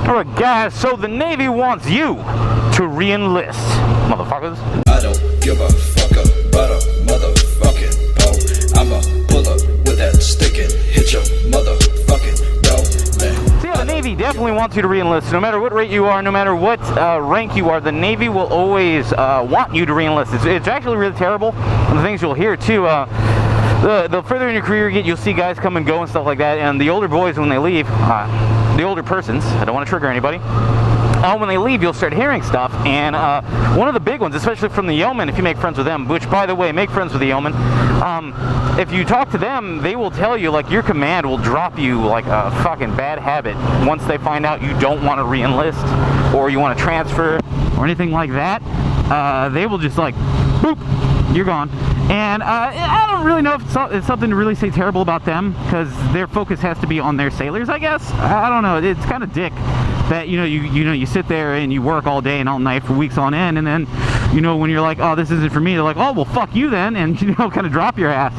Alright guys, so the Navy wants you to re-enlist, motherfuckers. I don't give a fuck about a motherfucking pole. I'ma pull up with that stick and hit your motherfucking door, man. So yeah, the Navy definitely wants you to re-enlist. No matter what rate you are, no matter what rank you are, the Navy will always want you to re-enlist. It's actually really terrible. And the things you'll hear too, the further in your career you get, you'll see guys come and go and stuff like that, and the older boys, when they leave, the older persons, I don't want to trigger anybody, when they leave, you'll start hearing stuff, and one of the big ones, especially from the yeomen, if you make friends with them, which, by the way, make friends with the yeomen, if you talk to them, they will tell you, like, your command will drop you like a fucking bad habit once they find out you don't want to re-enlist, or you want to transfer, or anything like that. They will just, like, boop, you're gone. And I don't really know if it's something to really say terrible about them, because their focus has to be on their sailors, I guess. I don't know. It's kind of dick that, you sit there and you work all day and all night for weeks on end, and then, when you're like, oh, this isn't for me, they're like, oh, well, fuck you then, and, kind of drop your ass.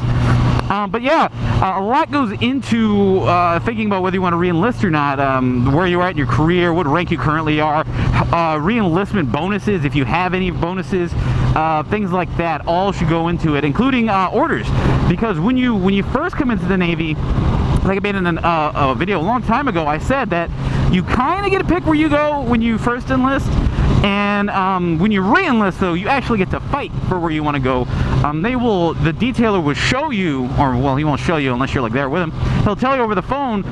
But yeah, a lot goes into thinking about whether you want to re-enlist or not, where you are at in your career, what rank you currently are, re-enlistment bonuses, if you have any bonuses, things like that, all should go into it, including orders. Because when you first come into the Navy, like I made in a video a long time ago, I said that you kind of get to pick where you go when you first enlist, and when you re-enlist, though, you actually get to fight for where you want to go. The detailer will show you, or well, he won't show you unless you're like there with him. He'll tell you over the phone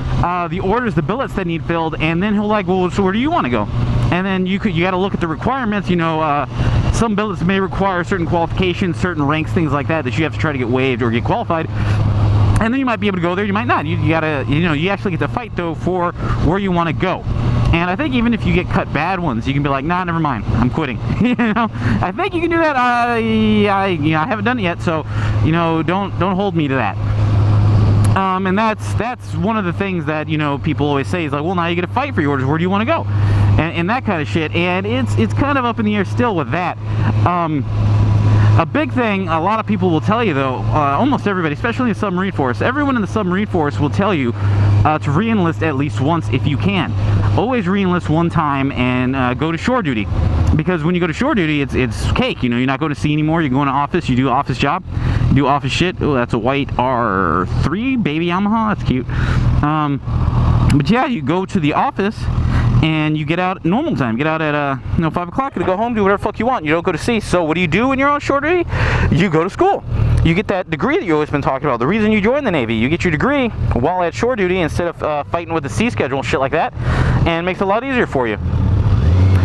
the orders, the billets that need filled, and then he'll like, well, so where do you want to go? And then you got to look at the requirements. Some billets may require certain qualifications, certain ranks, things like that you have to try to get waived or get qualified. And then you might be able to go there, you might not. You gotta, you actually get to fight though for where you want to go. And I think even if you get cut bad ones, you can be like, nah, never mind, I'm quitting. I think you can do that. I haven't done it yet, so don't hold me to that. And that's one of the things that people always say is like, well, now you get to fight for your orders. Where do you want to go? And that kind of shit. And it's kind of up in the air still with that. A big thing a lot of people will tell you, though, almost everybody, especially in the submarine force, everyone in the submarine force will tell you to re-enlist at least once if you can. Always re-enlist one time and go to shore duty. Because when you go to shore duty, it's cake. You're not going to sea anymore. You go in an office, you do an office job, you do office shit. Oh, that's a white R3 baby Yamaha. That's cute. But yeah, you go to the office and you get out at normal time. Get out at 5 o'clock and go home, do whatever the fuck you want. You don't go to sea. So what do you do when you're on shore duty? You go to school. You get that degree that you've always been talking about. The reason you joined the Navy. You get your degree while at shore duty instead of fighting with the sea schedule and shit like that. And it makes it a lot easier for you.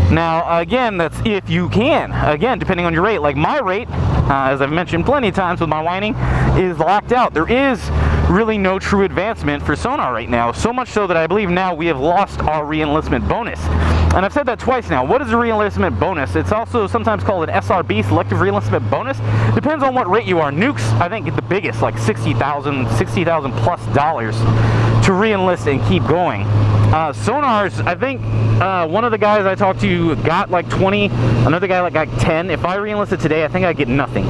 Now, again, that's if you can. Again, depending on your rate. Like my rate, as I've mentioned plenty of times with my whining, is locked out. There is really no true advancement for sonar right now. So much so that I believe now we have lost our re-enlistment bonus. And I've said that twice now. What is a re-enlistment bonus? It's also sometimes called an SRB, selective re-enlistment bonus. Depends on what rate you are. Nukes, I think, get the biggest, like $60,000 plus to re-enlist and keep going. Sonars, I think one of the guys I talked to got like 20, another guy like got 10. If I re-enlisted today, I think I'd get nothing.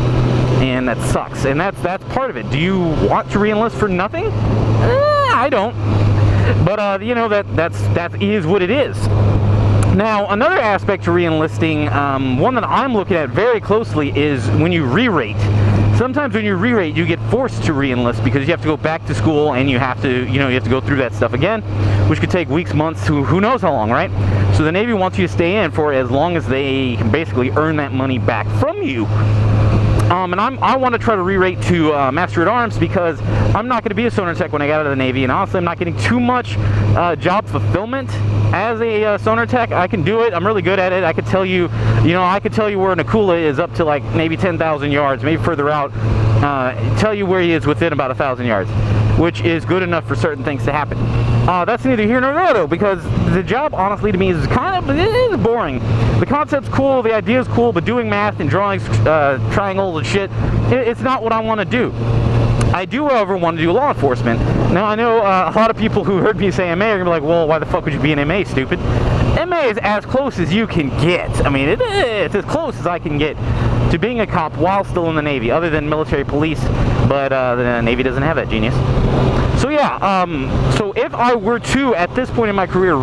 And that sucks. And that's part of it. Do you want to re-enlist for nothing? I don't. But that is what it is. Now, another aspect to re-enlisting, one that I'm looking at very closely, is when you re-rate. Sometimes when you re-rate, you get forced to re-enlist because you have to go back to school and you have to, you have to go through that stuff again, which could take weeks, months, who knows how long, right? So the Navy wants you to stay in for as long as they can basically earn that money back from you. And I want to try to re-rate to Master at Arms because I'm not going to be a sonar tech when I get out of the Navy, and honestly I'm not getting too much job fulfillment as a sonar tech. I can do it. I'm really good at it. I could tell you, I could tell you where Nakula is up to like maybe 10,000 yards, maybe further out. Tell you where he is within about 1,000 yards, which is good enough for certain things to happen. That's neither here nor there though, because the job honestly to me is it is boring. The concept's cool, the idea's cool, but doing math and drawing triangles and shit, it's not what I want to do. I do, however, want to do law enforcement. Now, I know a lot of people who heard me say MA are going to be like, well, why the fuck would you be an MA, stupid? MA is as close as you can get. I mean, it's as close as I can get to being a cop while still in the Navy, other than military police, but the Navy doesn't have that genius. So So yeah, so if I were to, at this point in my career,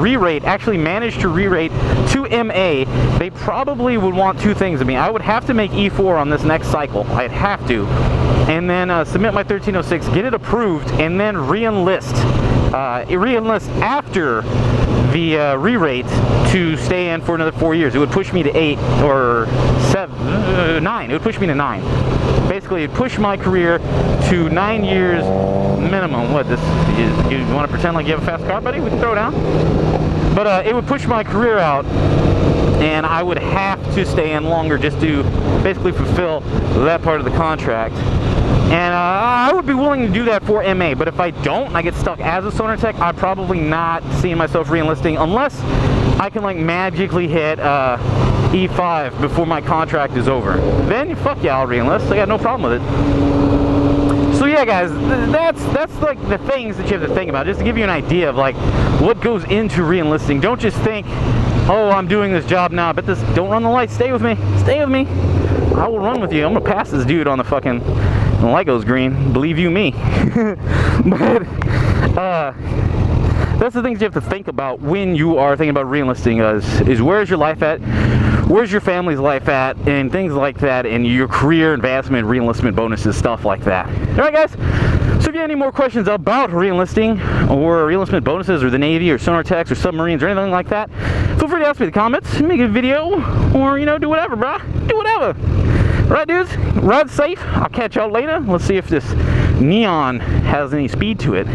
actually manage to re-rate to MA, they probably would want two things of me. I would have to make E4 on this next cycle. I'd have to. And then submit my 1306, get it approved, and then re-enlist. Re-enlist after the re-rate to stay in for another 4 years. It would push me to 8 or 7, 9. It would push me to 9. Basically, it'd push my career to 9 years minimum. What, this, you want to pretend like you have a fast car, buddy? We can throw it down. But it would push my career out, and I would have to stay in longer just to basically fulfill that part of the contract. And I would be willing to do that for MA, but if I don't and I get stuck as a sonar tech, I'm probably not seeing myself re-enlisting unless I can like magically hit E5 before my contract is over. Then fuck yeah, I'll re-enlist. I got no problem with it. So yeah, guys, that's like the things that you have to think about, just to give you an idea of like what goes into re-enlisting. Don't just think, oh, I'm doing this job now, but this, don't run the lights, stay with me, stay with me. I will run with you. I'm gonna pass this dude on the fucking Lego's green, believe you me. But that's the things you have to think about when you are thinking about re-enlisting, is where's your life at, where's your family's life at, and things like that, and your career advancement, re-enlistment bonuses, stuff like that. Alright guys, so if you have any more questions about re-enlisting or re-enlistment bonuses or the Navy or sonar techs or submarines or anything like that, feel free to ask me in the comments, make a video, or you know, do whatever, brah, do whatever. Right, dudes, ride safe. I'll catch y'all later. Let's see if this neon has any speed to it.